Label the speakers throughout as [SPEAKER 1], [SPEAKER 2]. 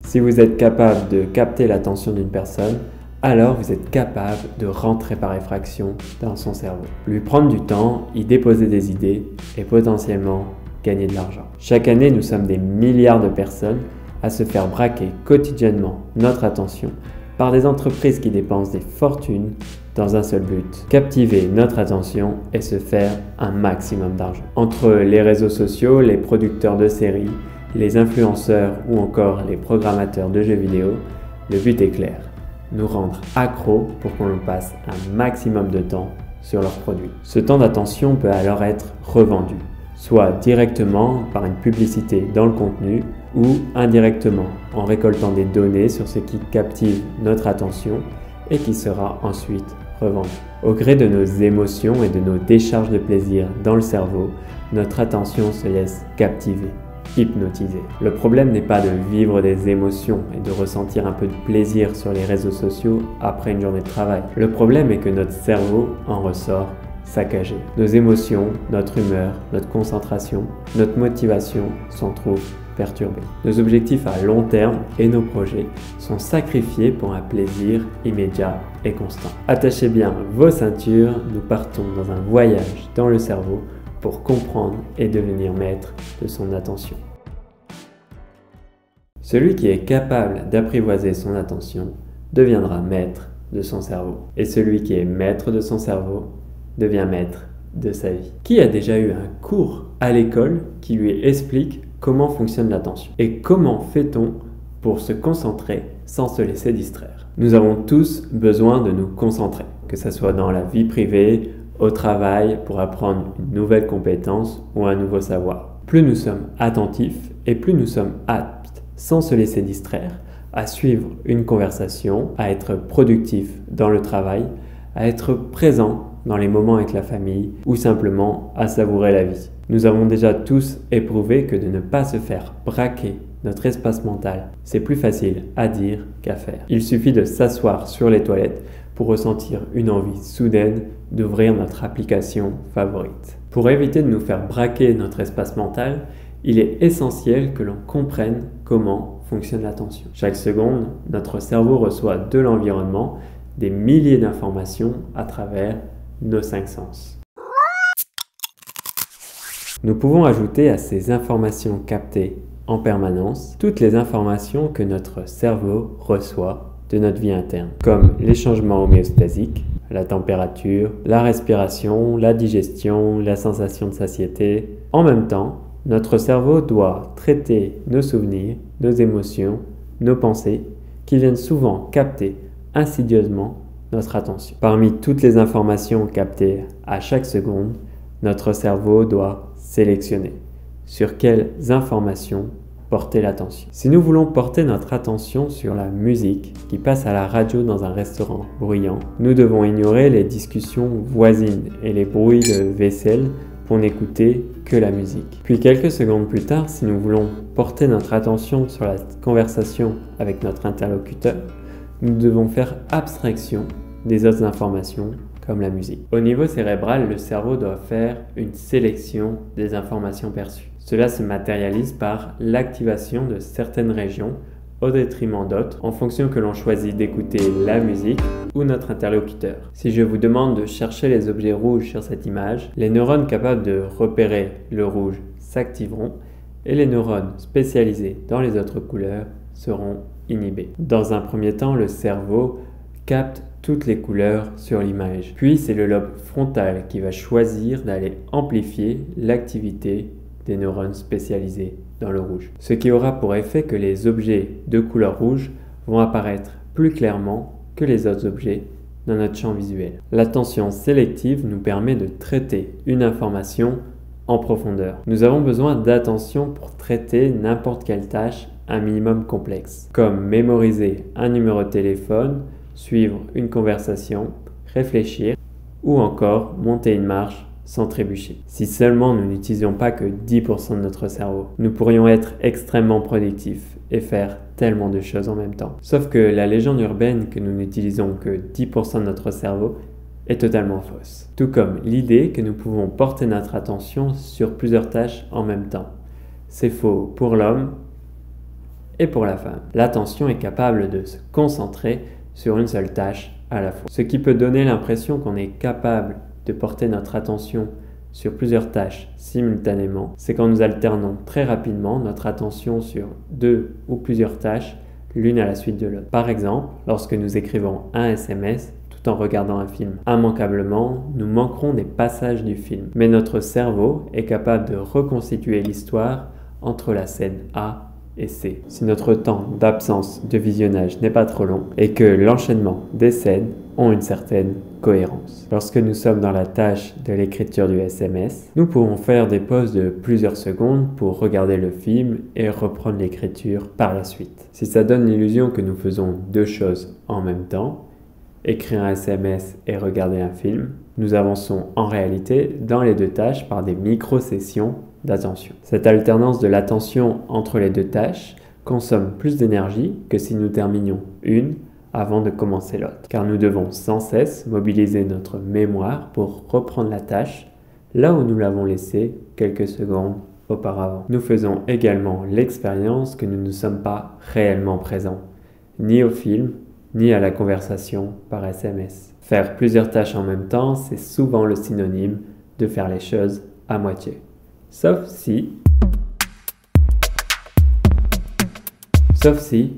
[SPEAKER 1] Si vous êtes capable de capter l'attention d'une personne, alors vous êtes capable de rentrer par effraction dans son cerveau. Lui prendre du temps, y déposer des idées et potentiellement gagner de l'argent. Chaque année, nous sommes des milliards de personnes à se faire braquer quotidiennement notre attention par des entreprises qui dépensent des fortunes dans un seul but, captiver notre attention et se faire un maximum d'argent. Entre les réseaux sociaux, les producteurs de séries, les influenceurs ou encore les programmateurs de jeux vidéo, le but est clair, nous rendre accros pour qu'on passe un maximum de temps sur leurs produits. Ce temps d'attention peut alors être revendu, soit directement par une publicité dans le contenu ou indirectement en récoltant des données sur ce qui captive notre attention et qui sera ensuite revendu. Au gré de nos émotions et de nos décharges de plaisir dans le cerveau, notre attention se laisse captiver, hypnotiser. Le problème n'est pas de vivre des émotions et de ressentir un peu de plaisir sur les réseaux sociaux après une journée de travail. Le problème est que notre cerveau en ressort saccagé. Nos émotions, notre humeur, notre concentration, notre motivation s'en trouvent perturbés. Nos objectifs à long terme et nos projets sont sacrifiés pour un plaisir immédiat et constant. Attachez bien vos ceintures, nous partons dans un voyage dans le cerveau pour comprendre et devenir maître de son attention. Celui qui est capable d'apprivoiser son attention deviendra maître de son cerveau. Et celui qui est maître de son cerveau devient maître de sa vie. Qui a déjà eu un cours à l'école qui lui explique comment fonctionne l'attention? Et comment fait-on pour se concentrer sans se laisser distraire? Nous avons tous besoin de nous concentrer, que ce soit dans la vie privée, au travail, pour apprendre une nouvelle compétence ou un nouveau savoir. Plus nous sommes attentifs et plus nous sommes aptes, sans se laisser distraire, à suivre une conversation, à être productif dans le travail, à être présent dans les moments avec la famille ou simplement à savourer la vie. Nous avons déjà tous éprouvé que de ne pas se faire braquer notre espace mental, c'est plus facile à dire qu'à faire. Il suffit de s'asseoir sur les toilettes pour ressentir une envie soudaine d'ouvrir notre application favorite. Pour éviter de nous faire braquer notre espace mental, il est essentiel que l'on comprenne comment fonctionne l'attention. Chaque seconde, notre cerveau reçoit de l'environnement des milliers d'informations à travers nos 5 sens. Nous pouvons ajouter à ces informations captées en permanence toutes les informations que notre cerveau reçoit de notre vie interne, comme les changements homéostasiques, la température, la respiration, la digestion, la sensation de satiété. En même temps, notre cerveau doit traiter nos souvenirs, nos émotions, nos pensées, qui viennent souvent capter insidieusement notre attention. Parmi toutes les informations captées à chaque seconde, notre cerveau doit sélectionner sur quelles informations porter l'attention. Si nous voulons porter notre attention sur la musique qui passe à la radio dans un restaurant bruyant, nous devons ignorer les discussions voisines et les bruits de vaisselle pour n'écouter que la musique. Puis quelques secondes plus tard, si nous voulons porter notre attention sur la conversation avec notre interlocuteur, nous devons faire abstraction des autres informations comme la musique. Au niveau cérébral, le cerveau doit faire une sélection des informations perçues. Cela se matérialise par l'activation de certaines régions au détriment d'autres en fonction que l'on choisit d'écouter la musique ou notre interlocuteur. Si je vous demande de chercher les objets rouges sur cette image, les neurones capables de repérer le rouge s'activeront et les neurones spécialisés dans les autres couleurs seront inhibés. Dans un premier temps, le cerveau capte toutes les couleurs sur l'image. Puis c'est le lobe frontal qui va choisir d'aller amplifier l'activité des neurones spécialisés dans le rouge. Ce qui aura pour effet que les objets de couleur rouge vont apparaître plus clairement que les autres objets dans notre champ visuel. L'attention sélective nous permet de traiter une information en profondeur. Nous avons besoin d'attention pour traiter n'importe quelle tâche un minimum complexe, comme mémoriser un numéro de téléphone, suivre une conversation, réfléchir ou encore monter une marche sans trébucher. Si seulement nous n'utilisions pas que 10% de notre cerveau, nous pourrions être extrêmement productifs et faire tellement de choses en même temps. Sauf que la légende urbaine que nous n'utilisons que 10% de notre cerveau est totalement fausse. Tout comme l'idée que nous pouvons porter notre attention sur plusieurs tâches en même temps. C'est faux pour l'homme et pour la femme. L'attention est capable de se concentrer sur une seule tâche à la fois. Ce qui peut donner l'impression qu'on est capable de porter notre attention sur plusieurs tâches simultanément, c'est quand nous alternons très rapidement notre attention sur 2 ou plusieurs tâches l'une à la suite de l'autre. Par exemple, lorsque nous écrivons un SMS tout en regardant un film. Immanquablement, nous manquerons des passages du film, mais notre cerveau est capable de reconstituer l'histoire entre la scène A et C. Si notre temps d'absence de visionnage n'est pas trop long et que l'enchaînement des scènes ont une certaine cohérence. Lorsque nous sommes dans la tâche de l'écriture du SMS, nous pouvons faire des pauses de plusieurs secondes pour regarder le film et reprendre l'écriture par la suite. Si ça donne l'illusion que nous faisons 2 choses en même temps, écrire un SMS et regarder un film, nous avançons en réalité dans les 2 tâches par des micro-sessions d'attention. Cette alternance de l'attention entre les 2 tâches consomme plus d'énergie que si nous terminions une avant de commencer l'autre, car nous devons sans cesse mobiliser notre mémoire pour reprendre la tâche là où nous l'avons laissée quelques secondes auparavant. Nous faisons également l'expérience que nous ne sommes pas réellement présents, ni au film, ni à la conversation par SMS. Faire plusieurs tâches en même temps, c'est souvent le synonyme de faire les choses à moitié. Sauf si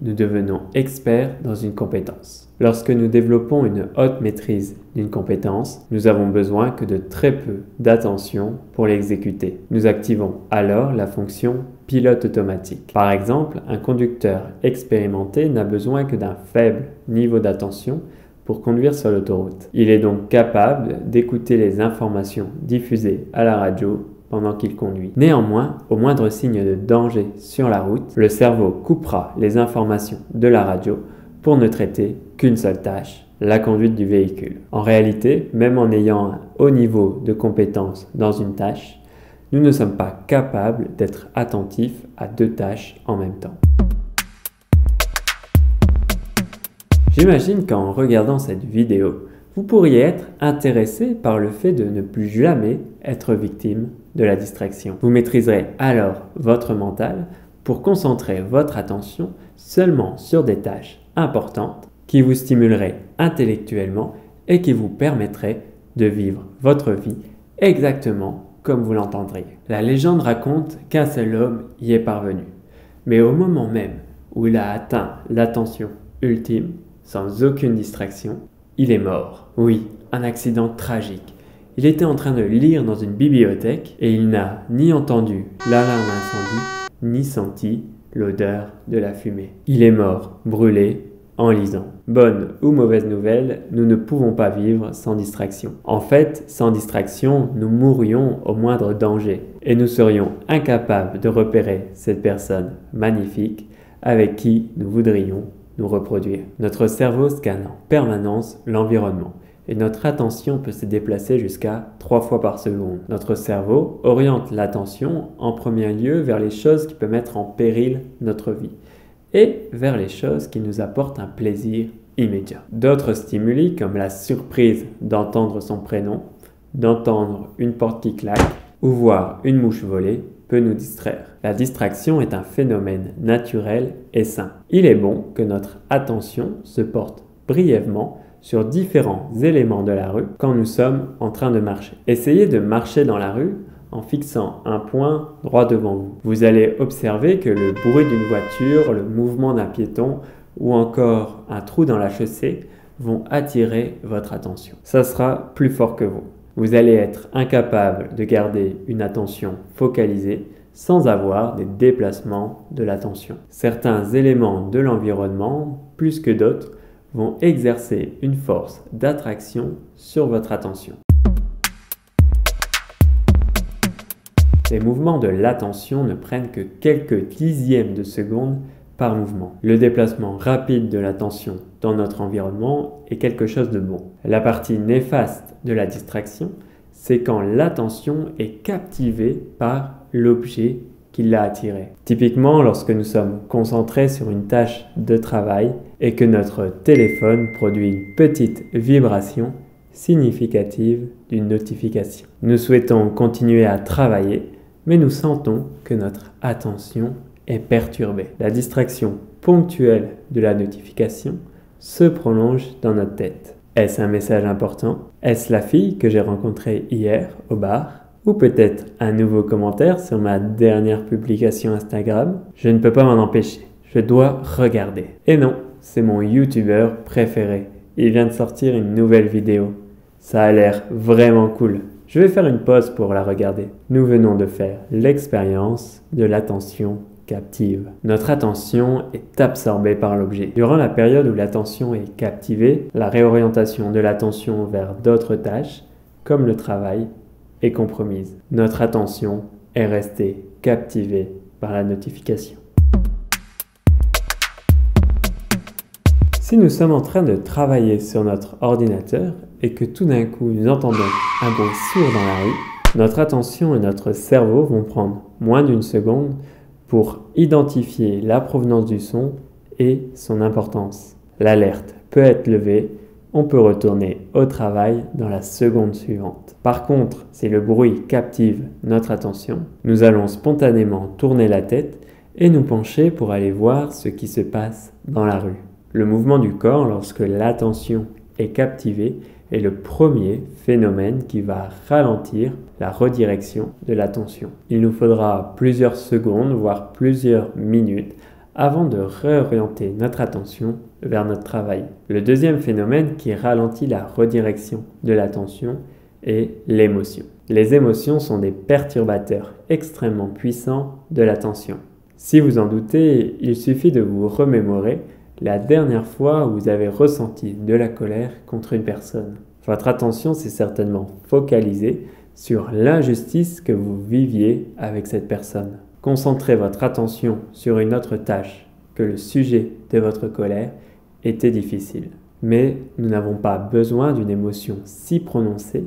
[SPEAKER 1] nous devenons experts dans une compétence. Lorsque nous développons une haute maîtrise d'une compétence, nous avons besoin que de très peu d'attention pour l'exécuter. Nous activons alors la fonction pilote automatique. Par exemple, un conducteur expérimenté n'a besoin que d'un faible niveau d'attention pour conduire sur l'autoroute. Il est donc capable d'écouter les informations diffusées à la radio pendant qu'il conduit. Néanmoins, au moindre signe de danger sur la route, le cerveau coupera les informations de la radio pour ne traiter qu'une seule tâche, la conduite du véhicule. En réalité, même en ayant un haut niveau de compétence dans une tâche, nous ne sommes pas capables d'être attentifs à 2 tâches en même temps. J'imagine qu'en regardant cette vidéo, vous pourriez être intéressé par le fait de ne plus jamais être victime de la distraction. Vous maîtriserez alors votre mental pour concentrer votre attention seulement sur des tâches importantes qui vous stimuleraient intellectuellement et qui vous permettraient de vivre votre vie exactement comme vous l'entendriez. La légende raconte qu'un seul homme y est parvenu, mais au moment même où il a atteint l'attention ultime, sans aucune distraction, il est mort. Oui, un accident tragique. Il était en train de lire dans une bibliothèque et il n'a ni entendu l'alarme incendie, ni senti l'odeur de la fumée. Il est mort, brûlé, en lisant. Bonne ou mauvaise nouvelle, nous ne pouvons pas vivre sans distraction. En fait, sans distraction, nous mourrions au moindre danger et nous serions incapables de repérer cette personne magnifique avec qui nous voudrions nous reproduire. Notre cerveau scanne en permanence l'environnement et notre attention peut se déplacer jusqu'à 3 fois par seconde. Notre cerveau oriente l'attention en premier lieu vers les choses qui peuvent mettre en péril notre vie et vers les choses qui nous apportent un plaisir immédiat. D'autres stimuli comme la surprise d'entendre son prénom, d'entendre une porte qui claque ou voir une mouche voler peut nous distraire. La distraction est un phénomène naturel et sain. Il est bon que notre attention se porte brièvement sur différents éléments de la rue quand nous sommes en train de marcher. Essayez de marcher dans la rue en fixant un point droit devant vous. Vous allez observer que le bruit d'une voiture, le mouvement d'un piéton ou encore un trou dans la chaussée vont attirer votre attention. Ça sera plus fort que vous. Vous allez être incapable de garder une attention focalisée sans avoir des déplacements de l'attention. Certains éléments de l'environnement, plus que d'autres, vont exercer une force d'attraction sur votre attention. Ces mouvements de l'attention ne prennent que quelques dixièmes de seconde par mouvement. Le déplacement rapide de l'attention dans notre environnement est quelque chose de bon. La partie néfaste de la distraction, c'est quand l'attention est captivée par l'objet qui l'a attirée. Typiquement, lorsque nous sommes concentrés sur une tâche de travail et que notre téléphone produit une petite vibration significative d'une notification. Nous souhaitons continuer à travailler, mais nous sentons que notre attention est perturbé. La distraction ponctuelle de la notification se prolonge dans notre tête. Est-ce un message important? Est-ce la fille que j'ai rencontrée hier au bar? Ou peut-être un nouveau commentaire sur ma dernière publication Instagram? Je ne peux pas m'en empêcher, je dois regarder. Et non, c'est mon YouTuber préféré. Il vient de sortir une nouvelle vidéo. Ça a l'air vraiment cool. Je vais faire une pause pour la regarder. Nous venons de faire l'expérience de l'attention captive. Notre attention est absorbée par l'objet. Durant la période où l'attention est captivée, la réorientation de l'attention vers d'autres tâches, comme le travail, est compromise. Notre attention est restée captivée par la notification. Si nous sommes en train de travailler sur notre ordinateur et que tout d'un coup nous entendons un bruit sourd dans la rue, notre attention et notre cerveau vont prendre moins d'une seconde pour identifier la provenance du son et son importance. L'alerte peut être levée, on peut retourner au travail dans la seconde suivante. Par contre, si le bruit captive notre attention, nous allons spontanément tourner la tête et nous pencher pour aller voir ce qui se passe dans la rue. Le mouvement du corps lorsque l'attention est captivée est le premier phénomène qui va ralentir la redirection de l'attention. Il nous faudra plusieurs secondes, voire plusieurs minutes, avant de réorienter notre attention vers notre travail. Le deuxième phénomène qui ralentit la redirection de l'attention est l'émotion. Les émotions sont des perturbateurs extrêmement puissants de l'attention. Si vous en doutez, il suffit de vous remémorer la dernière fois où vous avez ressenti de la colère contre une personne. Votre attention s'est certainement focalisée sur l'injustice que vous viviez avec cette personne. Concentrez votre attention sur une autre tâche que le sujet de votre colère était difficile. Mais nous n'avons pas besoin d'une émotion si prononcée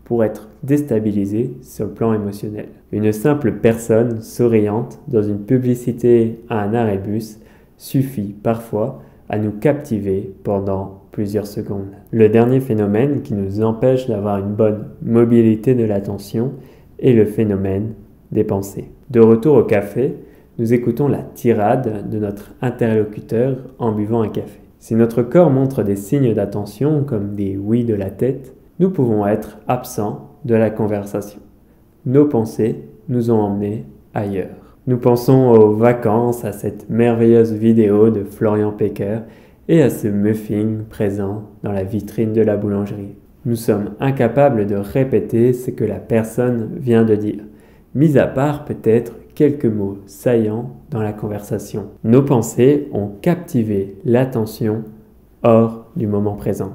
[SPEAKER 1] pour être déstabilisé sur le plan émotionnel. Une simple personne souriante dans une publicité à un arrêt bus suffit parfois à nous captiver pendant plusieurs secondes. Le dernier phénomène qui nous empêche d'avoir une bonne mobilité de l'attention est le phénomène des pensées. De retour au café, nous écoutons la tirade de notre interlocuteur en buvant un café. Si notre corps montre des signes d'attention comme des oui de la tête, nous pouvons être absents de la conversation. Nos pensées nous ont emmenés ailleurs. Nous pensons aux vacances, à cette merveilleuse vidéo de Florian Pecker et à ce muffin présent dans la vitrine de la boulangerie. Nous sommes incapables de répéter ce que la personne vient de dire, mis à part peut-être quelques mots saillants dans la conversation. Nos pensées ont captivé l'attention hors du moment présent.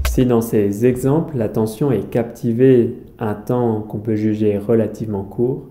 [SPEAKER 1] Si dans ces exemples, l'attention est captivée un temps qu'on peut juger relativement court,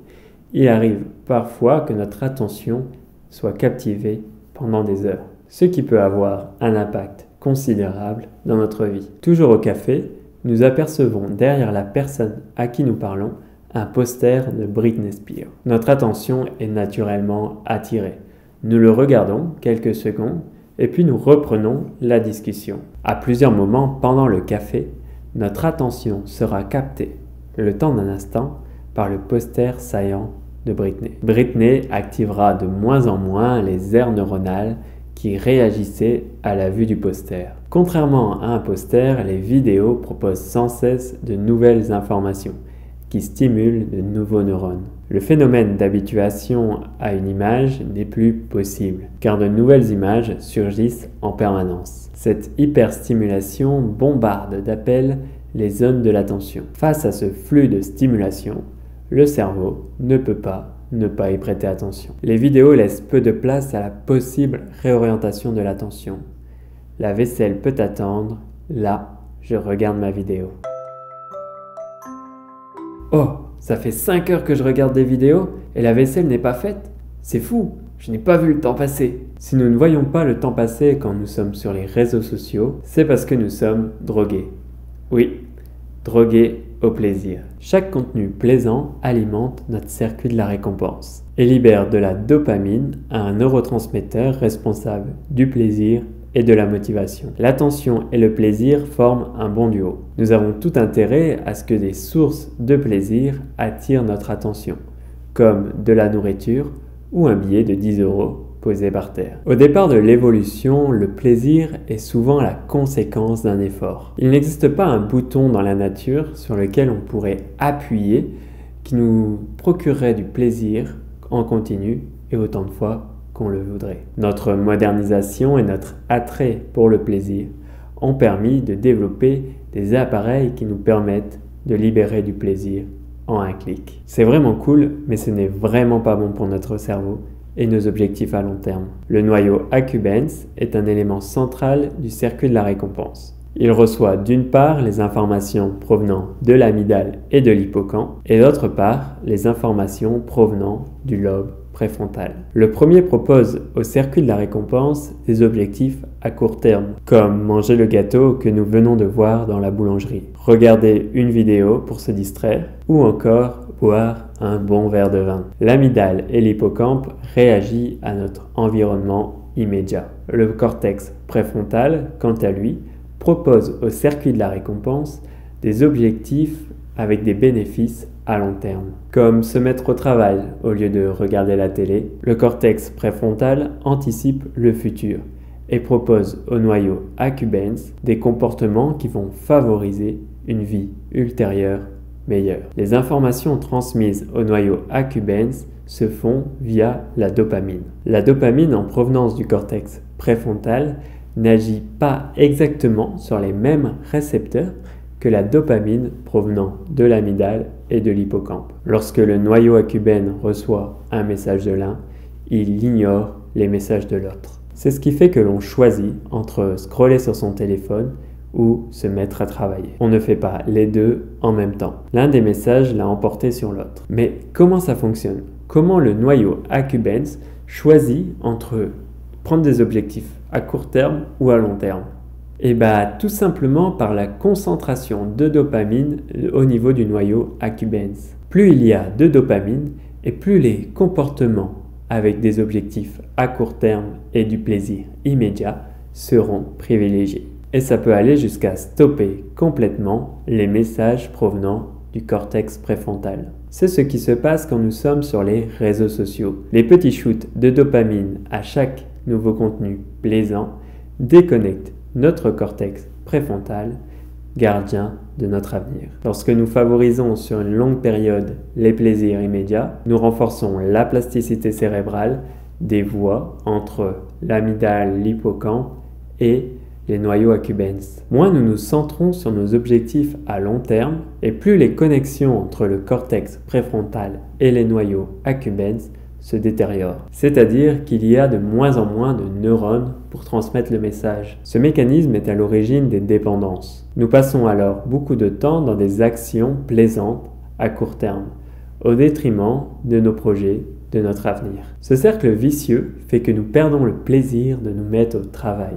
[SPEAKER 1] il arrive parfois que notre attention soit captivée pendant des heures, ce qui peut avoir un impact considérable dans notre vie. Toujours au café, nous apercevons derrière la personne à qui nous parlons un poster de Britney Spears. Notre attention est naturellement attirée. Nous le regardons quelques secondes et puis nous reprenons la discussion. À plusieurs moments pendant le café, notre attention sera captée, le temps d'un instant, par le poster saillant de Britney. Britney activera de moins en moins les aires neuronales qui réagissaient à la vue du poster. Contrairement à un poster, les vidéos proposent sans cesse de nouvelles informations qui stimulent de nouveaux neurones. Le phénomène d'habituation à une image n'est plus possible, car de nouvelles images surgissent en permanence. Cette hyperstimulation bombarde d'appels les zones de l'attention. Face à ce flux de stimulation, le cerveau ne peut pas ne pas y prêter attention. Les vidéos laissent peu de place à la possible réorientation de l'attention. La vaisselle peut attendre, là, je regarde ma vidéo. Oh, ça fait 5 heures que je regarde des vidéos et la vaisselle n'est pas faite? C'est fou, je n'ai pas vu le temps passer. Si nous ne voyons pas le temps passer quand nous sommes sur les réseaux sociaux, c'est parce que nous sommes drogués. Oui, drogués au plaisir. Chaque contenu plaisant alimente notre circuit de la récompense et libère de la dopamine, un neurotransmetteur responsable du plaisir et de la motivation. L'attention et le plaisir forment un bon duo. Nous avons tout intérêt à ce que des sources de plaisir attirent notre attention. comme de la nourriture ou un billet de 10 € posé par terre. Au départ de l'évolution, le plaisir est souvent la conséquence d'un effort. Il n'existe pas un bouton dans la nature sur lequel on pourrait appuyer qui nous procurerait du plaisir en continu et autant de fois qu'on le voudrait. Notre modernisation et notre attrait pour le plaisir ont permis de développer des appareils qui nous permettent de libérer du plaisir en un clic. C'est vraiment cool, mais ce n'est vraiment pas bon pour notre cerveau et nos objectifs à long terme. Le noyau accumbens est un élément central du circuit de la récompense. Il reçoit d'une part les informations provenant de l'amygdale et de l'hippocampe et d'autre part les informations provenant du lobe préfrontal. Le premier propose au circuit de la récompense des objectifs à court terme, comme manger le gâteau que nous venons de voir dans la boulangerie, regarder une vidéo pour se distraire ou encore boire un bon verre de vin. L'amygdale et l'hippocampe réagissent à notre environnement immédiat. Le cortex préfrontal, quant à lui, propose au circuit de la récompense des objectifs avec des bénéfices à long terme, comme se mettre au travail au lieu de regarder la télé. Le cortex préfrontal anticipe le futur et propose au noyau accumbens des comportements qui vont favoriser une vie ultérieure meilleure. Les informations transmises au noyau accumbens se font via la dopamine. La dopamine en provenance du cortex préfrontal n'agit pas exactement sur les mêmes récepteurs que la dopamine provenant de l'amygdale et de l'hippocampe. Lorsque le noyau accumbens reçoit un message de l'un, il ignore les messages de l'autre. C'est ce qui fait que l'on choisit entre scroller sur son téléphone ou se mettre à travailler. On ne fait pas les deux en même temps. L'un des messages l'a emporté sur l'autre. Mais comment ça fonctionne? Comment le noyau accumbens choisit entre prendre des objectifs à court terme ou à long terme? Et tout simplement par la concentration de dopamine au niveau du noyau accumbens. Plus il y a de dopamine et plus les comportements avec des objectifs à court terme et du plaisir immédiat seront privilégiés. Et ça peut aller jusqu'à stopper complètement les messages provenant du cortex préfrontal. C'est ce qui se passe quand nous sommes sur les réseaux sociaux. Les petits shoots de dopamine à chaque nouveau contenu plaisant déconnectent notre cortex préfrontal, gardien de notre avenir. Lorsque nous favorisons sur une longue période les plaisirs immédiats, nous renforçons la plasticité cérébrale des voies entre l'amygdale, l'hippocampe et les noyaux accumbens. Moins nous nous centrons sur nos objectifs à long terme et plus les connexions entre le cortex préfrontal et les noyaux accumbens se détériorent. C'est-à-dire qu'il y a de moins en moins de neurones pour transmettre le message. Ce mécanisme est à l'origine des dépendances. Nous passons alors beaucoup de temps dans des actions plaisantes à court terme, au détriment de nos projets, de notre avenir. Ce cercle vicieux fait que nous perdons le plaisir de nous mettre au travail,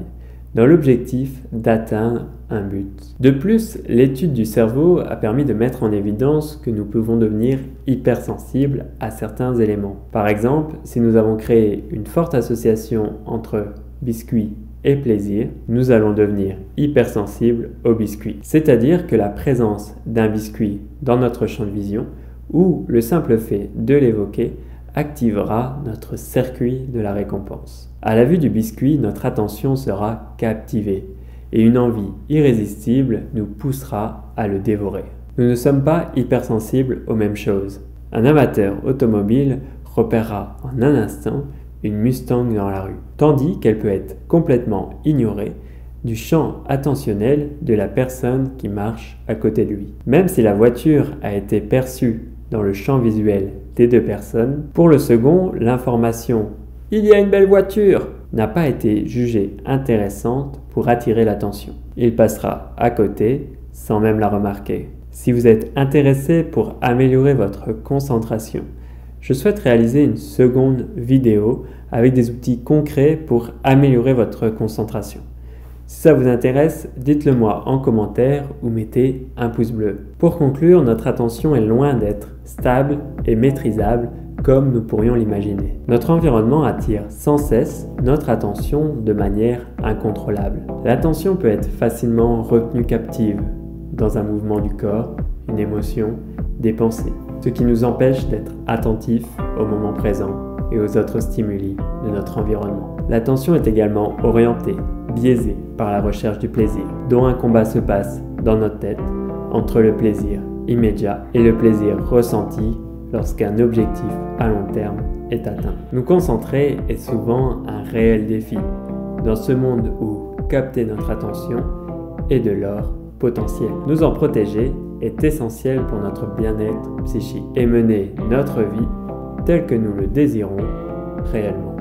[SPEAKER 1] dans l'objectif d'atteindre un but. De plus, l'étude du cerveau a permis de mettre en évidence que nous pouvons devenir hypersensibles à certains éléments. Par exemple, si nous avons créé une forte association entre biscuit et plaisir, nous allons devenir hypersensibles au biscuit. C'est-à-dire que la présence d'un biscuit dans notre champ de vision ou le simple fait de l'évoquer activera notre circuit de la récompense. À la vue du biscuit, notre attention sera captivée et une envie irrésistible nous poussera à le dévorer. Nous ne sommes pas hypersensibles aux mêmes choses. Un amateur automobile repérera en un instant une Mustang dans la rue, tandis qu'elle peut être complètement ignorée du champ attentionnel de la personne qui marche à côté de lui. Même si la voiture a été perçue dans le champ visuel des deux personnes, pour le second, l'information « Il y a une belle voiture » n'a pas été jugée intéressante pour attirer l'attention. Il passera à côté sans même la remarquer. Si vous êtes intéressé pour améliorer votre concentration, je souhaite réaliser une seconde vidéo avec des outils concrets pour améliorer votre concentration. Si ça vous intéresse, dites-le moi en commentaire ou mettez un pouce bleu. Pour conclure, notre attention est loin d'être stable et maîtrisable comme nous pourrions l'imaginer. Notre environnement attire sans cesse notre attention de manière incontrôlable. L'attention peut être facilement retenue captive dans un mouvement du corps, une émotion, des pensées. ce qui nous empêche d'être attentifs au moment présent et aux autres stimuli de notre environnement. L'attention est également orientée, biaisée par la recherche du plaisir, dont un combat se passe dans notre tête entre le plaisir immédiat et le plaisir ressenti lorsqu'un objectif à long terme est atteint. Nous concentrer est souvent un réel défi dans ce monde où capter notre attention est de l'or potentiel. Nous en protéger est essentiel pour notre bien-être psychique et mener notre vie telle que nous le désirons réellement.